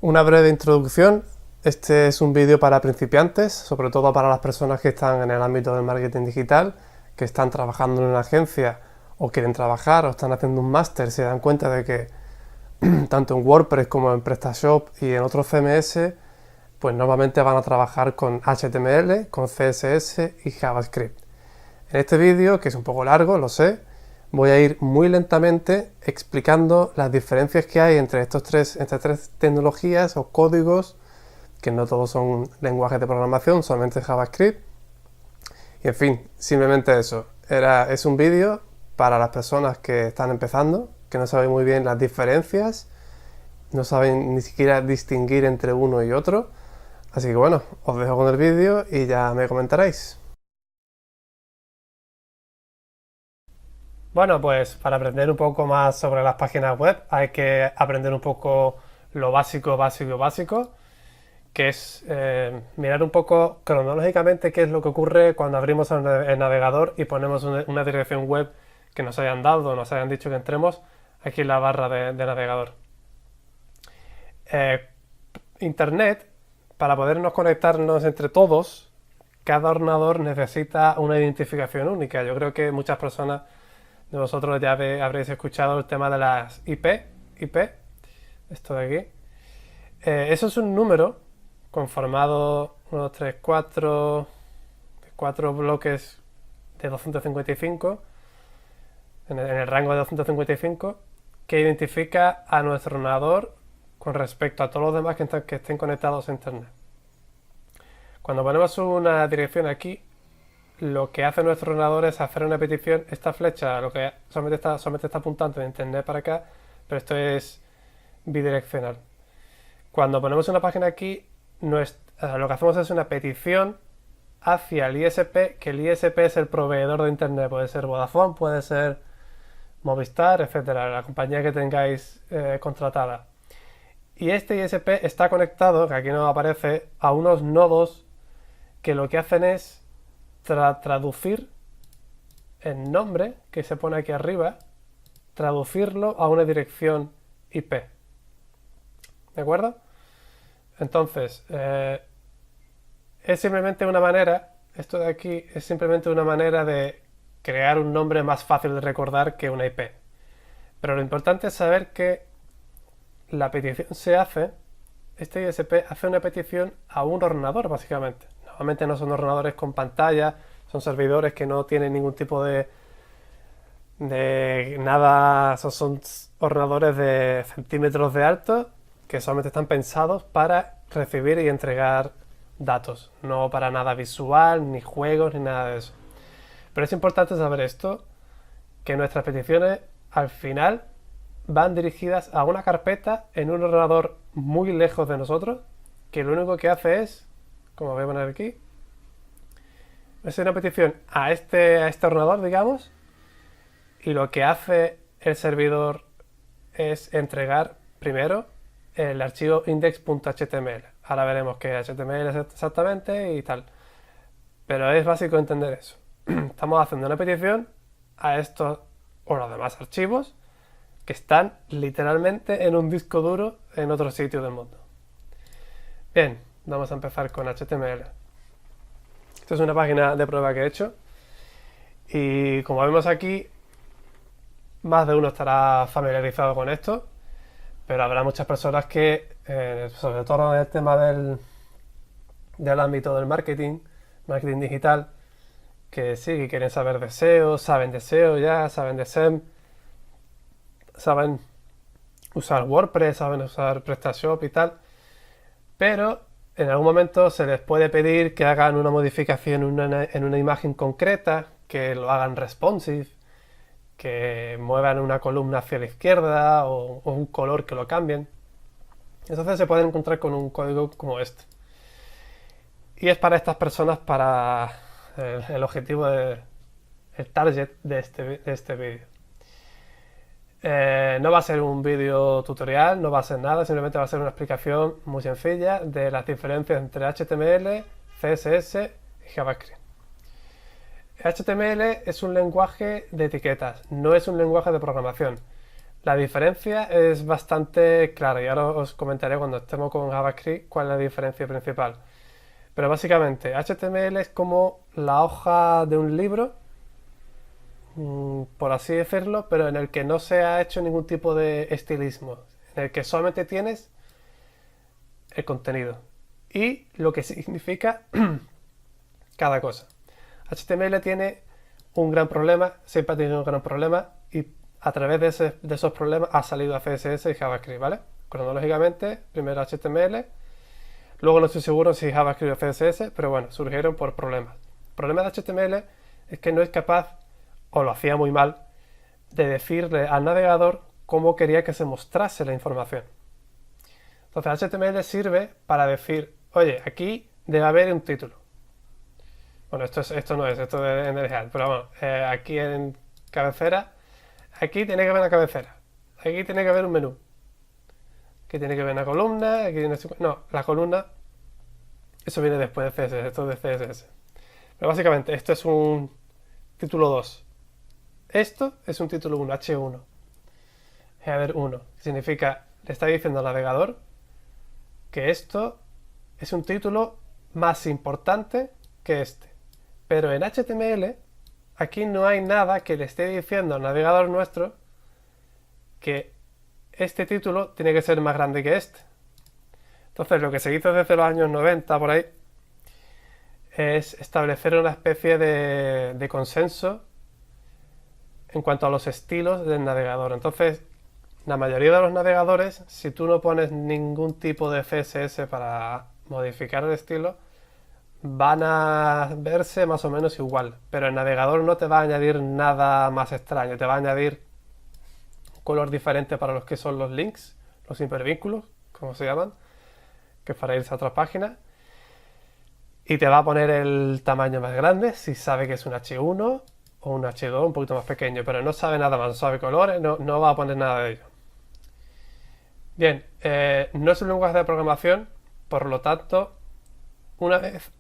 Una breve introducción. Este es un vídeo para principiantes, sobre todo para las personas que están en el ámbito del marketing digital, que están trabajando en una agencia o quieren trabajar o están haciendo un máster y se dan cuenta de que tanto en WordPress como en PrestaShop y en otros CMS, pues normalmente van a trabajar con HTML, con CSS y JavaScript. En este vídeo, que es un poco largo, lo sé, voy a ir muy lentamente explicando las diferencias que hay entre estas tres tecnologías o códigos, que no todos son lenguajes de programación, solamente JavaScript. Y en fin, simplemente eso. Es un vídeo para las personas que están empezando, que no saben muy bien las diferencias, no saben ni siquiera distinguir entre uno y otro. Así que bueno, os dejo con el vídeo y ya me comentaréis. Bueno, pues para aprender un poco más sobre las páginas web hay que aprender un poco lo básico, que es mirar un poco cronológicamente qué es lo que ocurre cuando abrimos el navegador y ponemos una dirección web que nos hayan dado o nos hayan dicho que entremos aquí en la barra de navegador. Internet, para podernos conectarnos entre todos, cada ordenador necesita una identificación única. Yo creo que muchas personas de vosotros ya habréis escuchado el tema de las IP, esto de aquí. Eso es un número conformado 1, 3, 4, 4 bloques de 255, en el rango de 255, que identifica a nuestro ordenador con respecto a todos los demás que estén conectados a internet. Cuando ponemos una dirección aquí, lo que hace nuestro ordenador es hacer una petición. Esta flecha lo que solamente está apuntando de internet para acá, pero esto es bidireccional. Cuando ponemos una página aquí, lo que hacemos es una petición hacia el ISP, que el ISP es el proveedor de internet. Puede ser Vodafone, puede ser Movistar, etcétera, la compañía que tengáis contratada. Y este ISP está conectado, que aquí no aparece, a unos nodos que lo que hacen es traducir el nombre que se pone aquí arriba, traducirlo a una dirección IP. ¿De acuerdo? Entonces, es simplemente una manera, esto de aquí es simplemente una manera de crear un nombre más fácil de recordar que una IP. Pero lo importante es saber que la petición se hace, este ISP hace una petición a un ordenador, básicamente. Normalmente no son ordenadores con pantalla, son servidores que no tienen ningún tipo de nada, son ordenadores de centímetros de alto que solamente están pensados para recibir y entregar datos, no para nada visual, ni juegos, ni nada de eso. Pero es importante saber esto, que nuestras peticiones al final van dirigidas a una carpeta en un ordenador muy lejos de nosotros, que lo único que hace es, como voy a poner aquí, es una petición a este ordenador, digamos, y lo que hace el servidor es entregar primero el archivo index.html. Ahora veremos qué HTML es exactamente y tal. Pero es básico entender eso. Estamos haciendo una petición a estos o los demás archivos que están literalmente en un disco duro en otro sitio del mundo. Bien, vamos a empezar con HTML. Esta es una página de prueba que he hecho y como vemos aquí, más de uno estará familiarizado con esto, pero habrá muchas personas que, sobre todo en el tema del ámbito del marketing digital, que sí, que quieren saber de SEO, saben de SEO ya, saben de SEM, saben usar WordPress, saben usar PrestaShop y tal, pero en algún momento se les puede pedir que hagan una modificación en una imagen concreta, que lo hagan responsive, que muevan una columna hacia la izquierda o un color que lo cambien. Entonces se pueden encontrar con un código como este. Y es para estas personas, para el objetivo el target de este vídeo. No va a ser un vídeo tutorial, no va a ser nada, simplemente va a ser una explicación muy sencilla de las diferencias entre HTML, CSS y JavaScript. HTML es un lenguaje de etiquetas, no es un lenguaje de programación. La diferencia es bastante clara y ahora os comentaré cuando estemos con JavaScript cuál es la diferencia principal. Pero básicamente HTML es como la hoja de un libro, por así decirlo, pero en el que no se ha hecho ningún tipo de estilismo, en el que solamente tienes el contenido y lo que significa cada cosa. HTML tiene un gran problema, siempre ha tenido un gran problema y a través de esos problemas ha salido a CSS y JavaScript, ¿vale? Cronológicamente, primero HTML, luego no estoy seguro si JavaScript o CSS, pero bueno, surgieron por problemas. El problema de HTML es que no es capaz, o lo hacía muy mal, de decirle al navegador cómo quería que se mostrase la información. Entonces HTML sirve para decir, oye, aquí debe haber un título. Bueno, esto no es, esto es en el real, pero bueno, aquí en cabecera, aquí tiene que haber una cabecera, aquí tiene que haber un menú, aquí tiene que haber una columna, aquí tiene... No, la columna, eso viene después de CSS, esto es de CSS. Pero básicamente, esto es un título 2. Esto es un título 1, H1. Header 1, que significa, le está diciendo al navegador que esto es un título más importante que este. Pero en HTML, aquí no hay nada que le esté diciendo al navegador nuestro que este título tiene que ser más grande que este. Entonces, lo que se hizo desde los años 90 por ahí es establecer una especie de consenso en cuanto a los estilos del navegador. Entonces, la mayoría de los navegadores, si tú no pones ningún tipo de CSS para modificar el estilo, van a verse más o menos igual. Pero el navegador no te va a añadir nada más extraño, te va a añadir un color diferente para los que son los links, los hipervínculos, como se llaman, que es para irse a otras páginas. Y te va a poner el tamaño más grande si sabe que es un H1 o un H2 un poquito más pequeño, pero no sabe nada más, no sabe colores, no va a poner nada de ello. Bien, no es un lenguaje de programación, por lo tanto, una vez,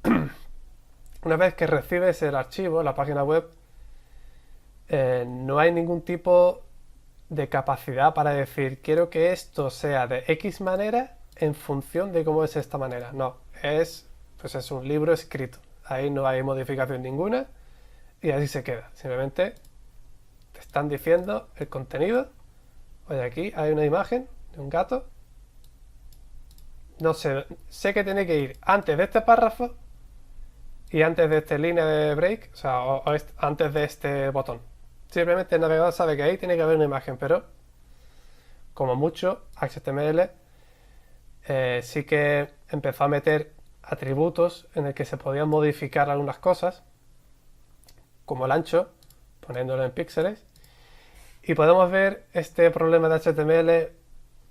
una vez que recibes el archivo, la página web, no hay ningún tipo de capacidad para decir quiero que esto sea de X manera en función de cómo es esta manera. No, pues es un libro escrito. Ahí no hay modificación ninguna y así se queda. Simplemente te están diciendo el contenido. Oye, aquí hay una imagen de un gato. No sé que tiene que ir antes de este párrafo y antes de esta línea de break, o sea, antes de este botón. Simplemente el navegador sabe que ahí tiene que haber una imagen, pero como mucho, HTML sí que empezó a meter atributos en el que se podían modificar algunas cosas, como el ancho, poniéndolo en píxeles. Y podemos ver este problema de HTML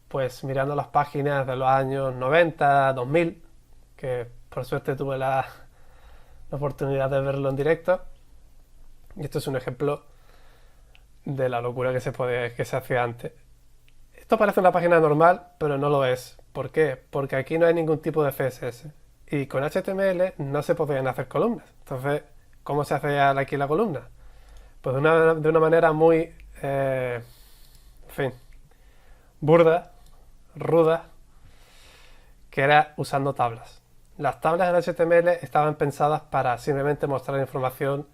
pues mirando las páginas de los años 90, 2000, que por suerte tuve la oportunidad de verlo en directo. Y esto es un ejemplo de la locura que se hacía antes. Esto parece una página normal, pero no lo es. ¿Por qué? Porque aquí no hay ningún tipo de CSS. Y con HTML no se podían hacer columnas. Entonces, ¿cómo se hace aquí la columna? Pues de una manera muy, en fin, burda, ruda, que era usando tablas. Las tablas en HTML estaban pensadas para simplemente mostrar información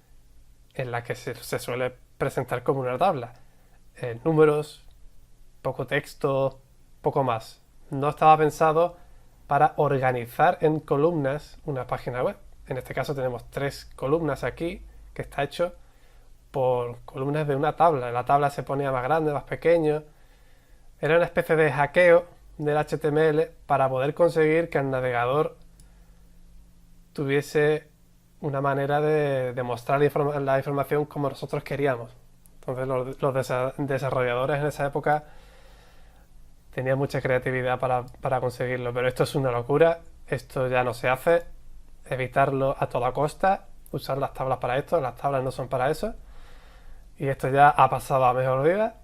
en la que se suele presentar como una tabla. Números, poco texto, poco más. No estaba pensado para organizar en columnas una página web. En este caso tenemos 3 columnas aquí, que está hecho por columnas de una tabla. La tabla se ponía más grande, más pequeño. Era una especie de hackeo del HTML para poder conseguir que el navegador tuviese una manera de mostrar la información como nosotros queríamos. Entonces los desarrolladores en esa época tenían mucha creatividad para conseguirlo, pero esto es una locura, esto ya no se hace, evitarlo a toda costa, usar las tablas para esto, las tablas no son para eso, y esto ya ha pasado a mejor vida,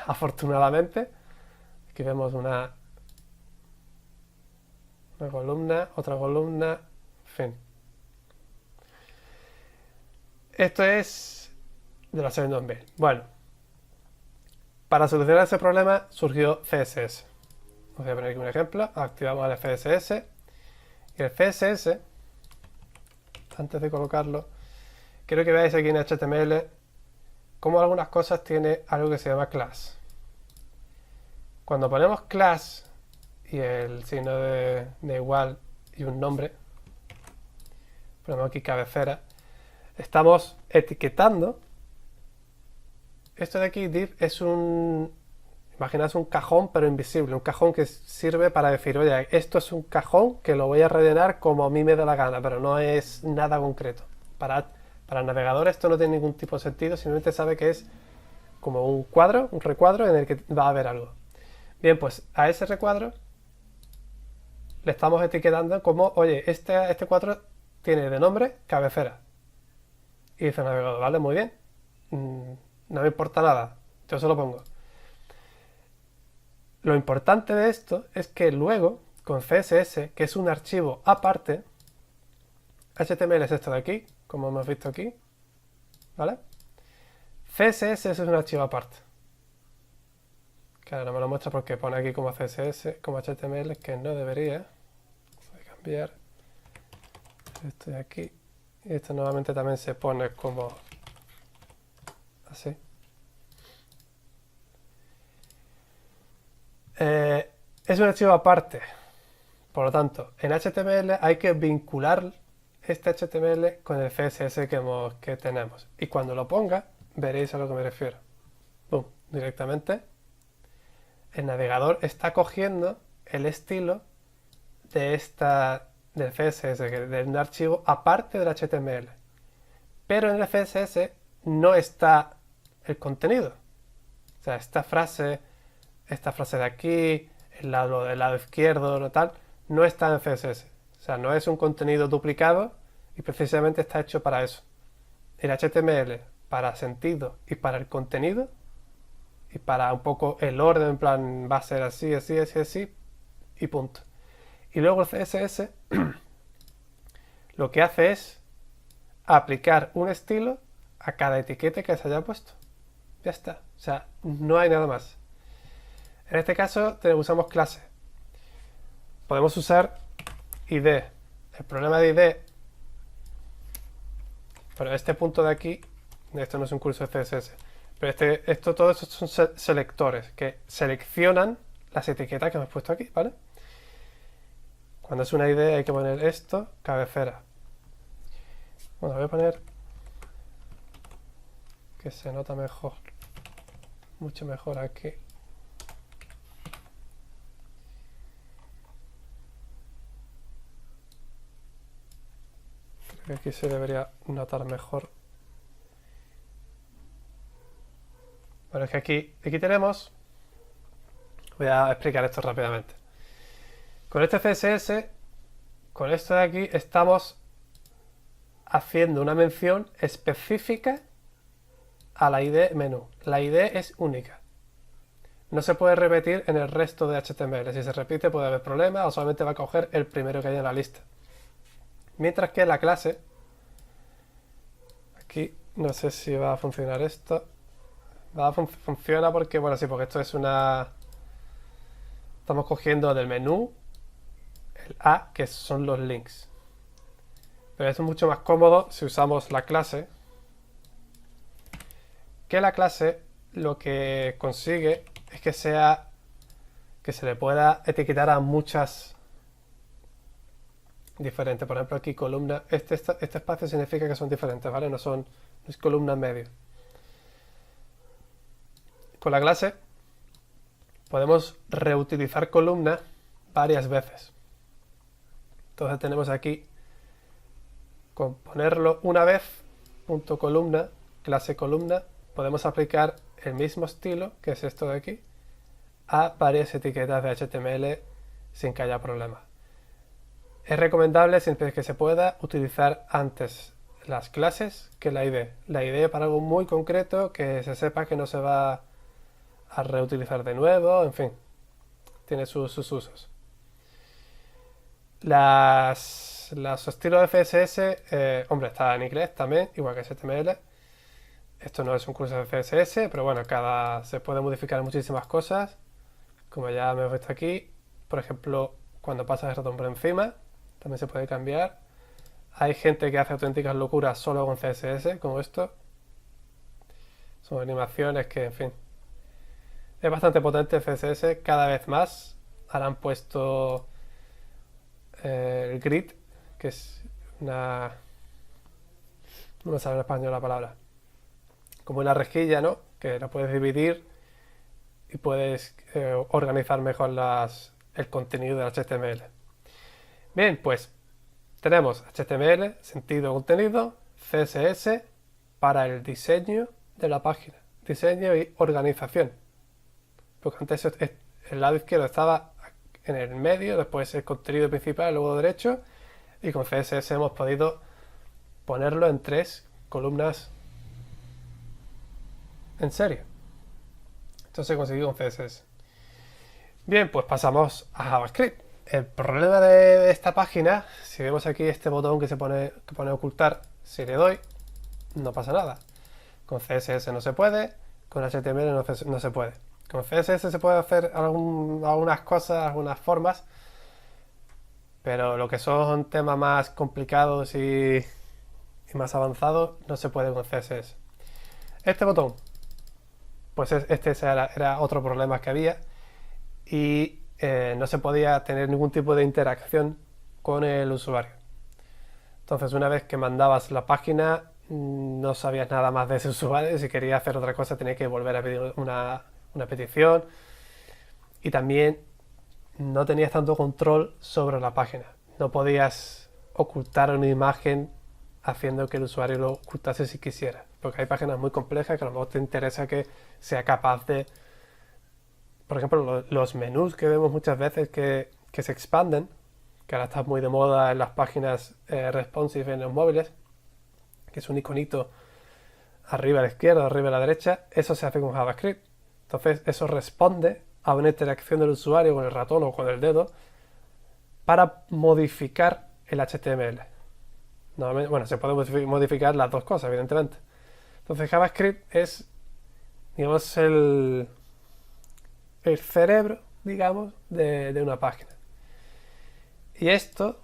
afortunadamente. Aquí vemos una columna, otra columna, en fin. Esto es de los años 2000. Bueno, para solucionar ese problema surgió CSS. Os voy a poner aquí un ejemplo. Activamos el CSS. Y el CSS, antes de colocarlo, quiero que veáis aquí en HTML cómo algunas cosas tiene algo que se llama class. Cuando ponemos class y el signo de igual y un nombre, ponemos aquí cabecera, estamos etiquetando. Esto de aquí, div, es imaginaos un cajón pero invisible, un cajón que sirve para decir, oye, esto es un cajón que lo voy a rellenar como a mí me da la gana, pero no es nada concreto. Para el navegador esto no tiene ningún tipo de sentido, simplemente sabe que es como un cuadro, un recuadro en el que va a haber algo. Bien, pues a ese recuadro le estamos etiquetando como, oye, este cuadro tiene de nombre cabecera. Y dice el navegador, vale, muy bien, no me importa nada, yo se lo pongo. Lo importante de esto es que luego, con CSS, que es un archivo aparte, HTML es esto de aquí, como hemos visto aquí, ¿vale? CSS es un archivo aparte. Que ahora no me lo muestra porque pone aquí como CSS, como HTML, que no debería. Voy a cambiar esto de aquí. Y esto nuevamente también se pone como así. Es un archivo aparte. Por lo tanto, en HTML hay que vincular este HTML con el CSS que tenemos. Y cuando lo ponga, veréis a lo que me refiero. Boom, directamente. El navegador está cogiendo el estilo del CSS, de un archivo aparte del HTML. Pero en el CSS no está el contenido. O sea, esta frase de aquí, el lado izquierdo, tal, no está en CSS. O sea, no es un contenido duplicado y precisamente está hecho para eso. El HTML para sentido y para el contenido y para un poco el orden, en plan, va a ser así, así, así, así y punto. Y luego el CSS lo que hace es aplicar un estilo a cada etiqueta que se haya puesto. Ya está. O sea, no hay nada más. En este caso usamos clase. Podemos usar id. El problema de id, pero este punto de aquí, esto no es un curso de CSS, pero todo esto son selectores que seleccionan las etiquetas que hemos puesto aquí, ¿vale? Cuando es una id hay que poner esto, cabecera. Bueno, voy a poner que se nota mejor, mucho mejor aquí. Creo que aquí se debería notar mejor. Bueno, es que aquí tenemos... Voy a explicar esto rápidamente. Con este CSS, con esto de aquí, estamos haciendo una mención específica a la ID menú. La ID es única. No se puede repetir en el resto de HTML. Si se repite puede haber problemas o solamente va a coger el primero que haya en la lista. Mientras que la clase, aquí no sé si va a funcionar esto. Funciona porque, bueno, sí, porque esto es una... Estamos cogiendo del menú el A, que son los links. Pero esto es mucho más cómodo si usamos la clase. Que la clase lo que consigue es que se le pueda etiquetar a muchas diferentes. Por ejemplo, aquí columna. Este espacio significa que son diferentes, ¿vale? No es columna en medio. Con la clase podemos reutilizar columnas varias veces. Entonces tenemos aquí con ponerlo una vez, punto columna, clase columna, podemos aplicar el mismo estilo, que es esto de aquí, a varias etiquetas de HTML sin que haya problema. Es recomendable, siempre que se pueda, utilizar antes las clases que la ID. La ID para algo muy concreto, que se sepa que no se va a reutilizar de nuevo, en fin, tiene sus usos. Los estilos de CSS, hombre, está en inglés también, igual que HTML. Esto no es un curso de CSS, pero bueno, se puede modificar muchísimas cosas. Como ya me he visto aquí, por ejemplo, cuando pasas el ratón por encima, también se puede cambiar. Hay gente que hace auténticas locuras solo con CSS, como esto. Son animaciones que, en fin. Es bastante potente el CSS, cada vez más. Ahora han puesto el grid, que es una... No me sale en español la palabra. Como una rejilla, ¿no? Que la puedes dividir y puedes organizar mejor el contenido del HTML. Bien, pues tenemos HTML, sentido contenido, CSS para el diseño de la página, diseño y organización. Porque antes el lado izquierdo estaba en el medio, después el contenido principal, luego derecho, y con CSS hemos podido ponerlo en 3 columnas en serio. Esto se consiguió con CSS. Bien, pues pasamos a JavaScript. El problema de esta página, si vemos aquí este botón que pone ocultar, si le doy, no pasa nada. Con CSS no se puede, con HTML no se puede. Con CSS se puede hacer algunas cosas, algunas formas, pero lo que son temas más complicados y más avanzados no se puede con CSS. Este botón, pues este era otro problema que había y no se podía tener ningún tipo de interacción con el usuario. Entonces, una vez que mandabas la página, no sabías nada más de ese usuario. Si quería hacer otra cosa, tenía que volver a pedir una petición. Y también no tenías tanto control sobre la página. No podías ocultar una imagen haciendo que el usuario lo ocultase si quisiera. Porque hay páginas muy complejas que a lo mejor te interesa que sea capaz de... Por ejemplo, los menús que vemos muchas veces que se expanden, que ahora está muy de moda en las páginas responsive en los móviles, que es un iconito arriba a la izquierda, arriba a la derecha, eso se hace con JavaScript. Entonces eso responde a una interacción del usuario con el ratón o con el dedo para modificar el HTML. Bueno, se puede modificar las dos cosas, evidentemente. Entonces JavaScript es, digamos, el cerebro, digamos, de una página. Y esto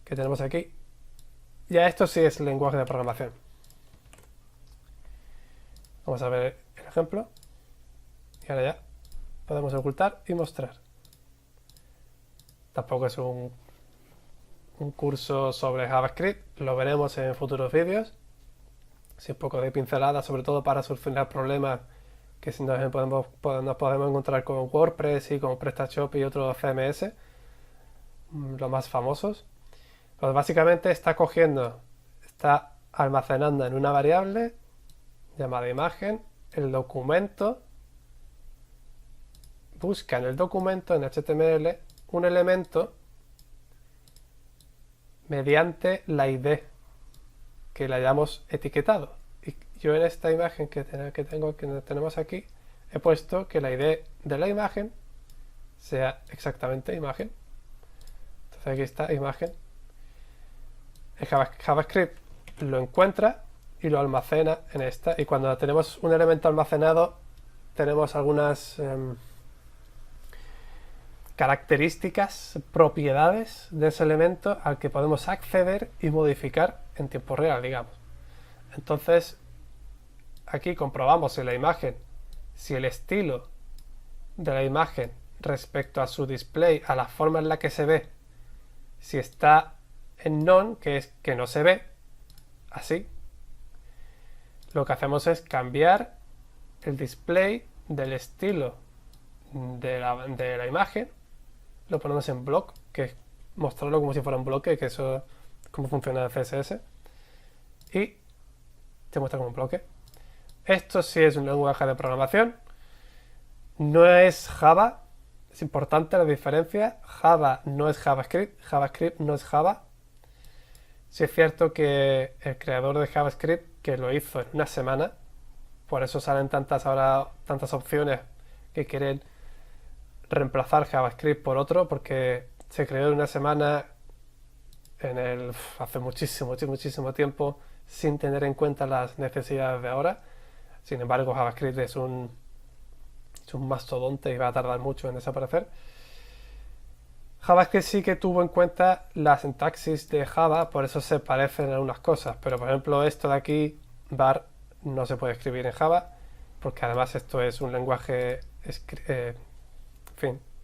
que tenemos aquí, ya esto sí es lenguaje de programación. Vamos a ver el ejemplo. Y ahora ya podemos ocultar y mostrar. Tampoco es un curso sobre JavaScript, lo veremos en futuros vídeos. Sí, un poco de pincelada, sobre todo para solucionar problemas que si nos podemos encontrar con WordPress y con PrestaShop y otros CMS, los más famosos. Pues básicamente está almacenando en una variable llamada imagen el documento, busca en el documento en HTML un elemento mediante la ID que la hayamos etiquetado. Y yo en esta imagen que tenemos aquí he puesto que la ID de la imagen sea exactamente imagen. Entonces aquí está imagen. El JavaScript lo encuentra y lo almacena en esta. Y cuando tenemos un elemento almacenado, tenemos algunas características, propiedades de ese elemento al que podemos acceder y modificar en tiempo real, digamos. Entonces, aquí comprobamos en la imagen si el estilo de la imagen respecto a su display, a la forma en la que se ve, si está en none, que es que no se ve, así, lo que hacemos es cambiar el display del estilo de la imagen, lo ponemos en block, que es mostrarlo como si fuera un bloque, que eso es cómo funciona el CSS, y te muestra como un bloque. Esto sí es un lenguaje de programación, no es Java, es importante la diferencia. Java no es JavaScript, JavaScript no es Java. Sí es cierto que el creador de JavaScript, que lo hizo en una semana, por eso salen tantas opciones que quieren reemplazar JavaScript por otro, porque se creó en una semana hace muchísimo tiempo sin tener en cuenta las necesidades de ahora. Sin embargo, JavaScript es un mastodonte y va a tardar mucho en desaparecer. JavaScript sí que tuvo en cuenta la sintaxis de Java, por eso se parecen en algunas cosas, pero por ejemplo esto de aquí, var, no se puede escribir en Java, porque además esto es un lenguaje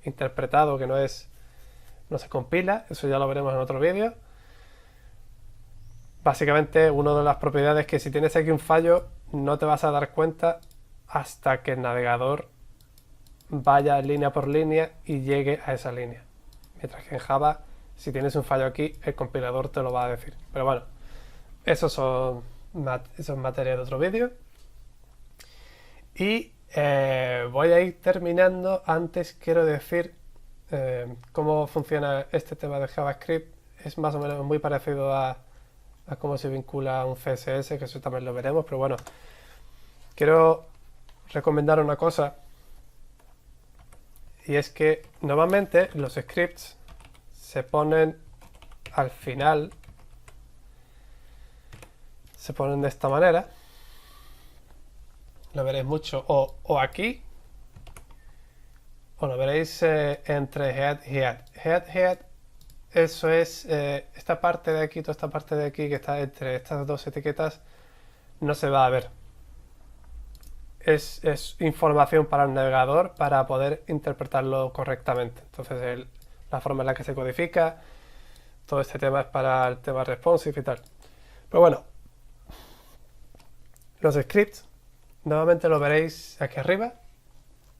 interpretado que no se compila, eso ya lo veremos en otro vídeo. Básicamente, una de las propiedades es que si tienes aquí un fallo, no te vas a dar cuenta hasta que el navegador vaya línea por línea y llegue a esa línea. Mientras que en Java, si tienes un fallo aquí, el compilador te lo va a decir. Pero bueno, eso es materia de otro vídeo. Y voy a ir terminando. Antes quiero decir cómo funciona este tema de JavaScript. Es más o menos muy parecido a cómo se vincula a un CSS, que eso también lo veremos. Pero bueno, quiero recomendar una cosa. Y es que normalmente los scripts se ponen al final, se ponen de esta manera. Lo veréis mucho o aquí, o lo veréis entre head y head. Head, eso es esta parte de aquí, toda esta parte de aquí que está entre estas dos etiquetas, no se va a ver. Es información para el navegador para poder interpretarlo correctamente. Entonces la forma en la que se codifica, todo este tema es para el tema responsive y tal. Pero bueno, los scripts normalmente lo veréis aquí arriba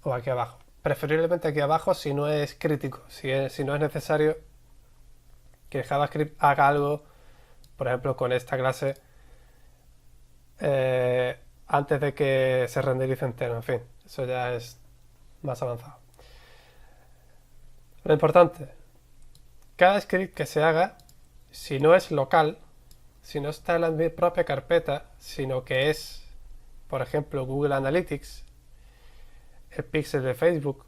o aquí abajo. Preferiblemente aquí abajo si no es crítico, si no es necesario que JavaScript haga algo, por ejemplo con esta clase, antes de que se renderice entero. En fin, eso ya es más avanzado. Lo importante, cada script que se haga, si no es local, si no está en la propia carpeta, sino que es, por ejemplo, Google Analytics, el pixel de Facebook,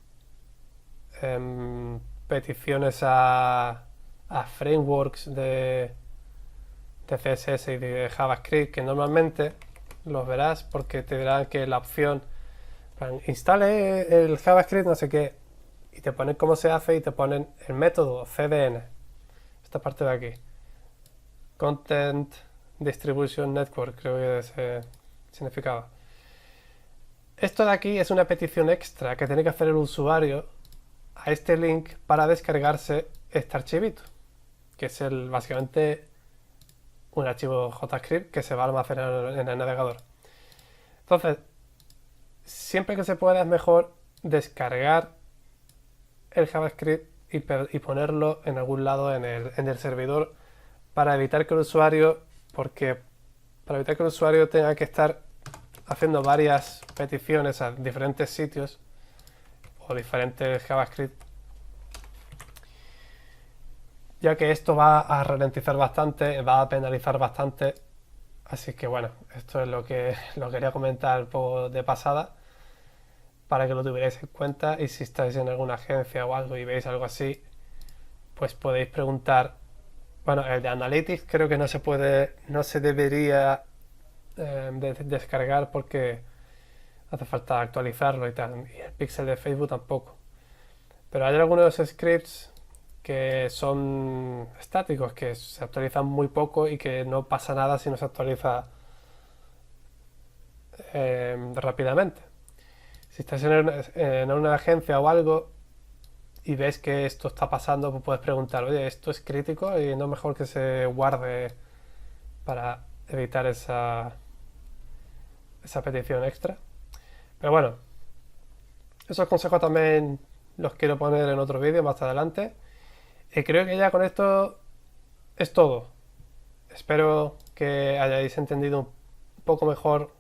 peticiones a frameworks de CSS y de JavaScript, que normalmente los verás porque te dirán que la opción instale el JavaScript no sé qué, y te ponen cómo se hace y te ponen el método CDN, esta parte de aquí, Content Distribution Network, creo que se significaba. Esto de aquí es una petición extra que tiene que hacer el usuario a este link para descargarse este archivito, que es básicamente un archivo JavaScript que se va a almacenar en el navegador. Entonces, siempre que se pueda es mejor descargar el JavaScript y ponerlo en algún lado en el servidor para evitar que el usuario tenga que estar haciendo varias peticiones a diferentes sitios o diferentes JavaScript, ya que esto va a ralentizar bastante, va a penalizar bastante. Así que bueno, esto es lo que lo quería comentar un poco de pasada para que lo tuvierais en cuenta, y si estáis en alguna agencia o algo y veis algo así, pues podéis preguntar. Bueno, el de Analytics creo que no se debería descargar porque hace falta actualizarlo y tal, y el pixel de Facebook tampoco. Pero hay algunos scripts que son estáticos, que se actualizan muy poco y que no pasa nada si no se actualiza rápidamente. Si estás en una agencia o algo y ves que esto está pasando, pues puedes preguntar, oye, ¿esto es crítico? Y no es mejor que se guarde para evitar esa petición extra. Pero bueno, esos consejos también los quiero poner en otro vídeo más adelante. Y creo que ya con esto es todo. Espero que hayáis entendido un poco mejor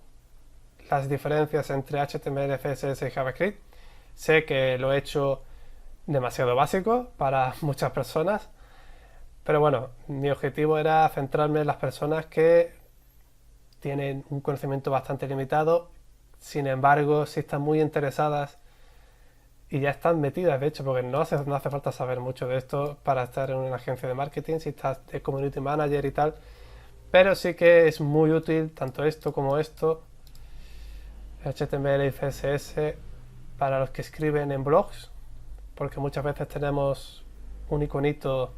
las diferencias entre HTML, CSS y JavaScript. Sé que lo he hecho demasiado básico para muchas personas, pero bueno, mi objetivo era centrarme en las personas que tienen un conocimiento bastante limitado. Sin embargo, si están muy interesadas y ya están metidas, de hecho, porque no hace falta saber mucho de esto para estar en una agencia de marketing. Si estás de community manager y tal, Pero sí que es muy útil tanto esto como esto, HTML y CSS, para los que escriben en blogs, porque muchas veces tenemos un iconito,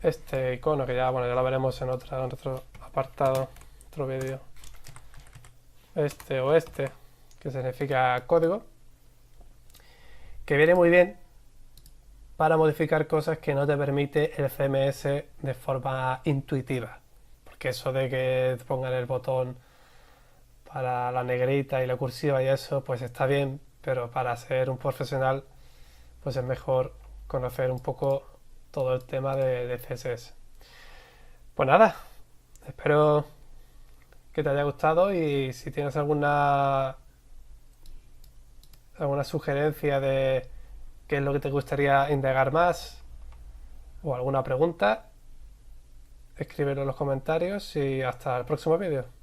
este icono que ya, bueno, ya lo veremos en otro apartado, otro vídeo, este o este, que significa código, que viene muy bien para modificar cosas que no te permite el CMS de forma intuitiva. Porque eso de que te pongan el botón para la negrita y la cursiva y eso, pues está bien, pero para ser un profesional, pues es mejor conocer un poco todo el tema de CSS. Pues nada, espero que te haya gustado y si tienes alguna sugerencia de qué es lo que te gustaría indagar más o alguna pregunta, escríbelo en los comentarios y hasta el próximo vídeo.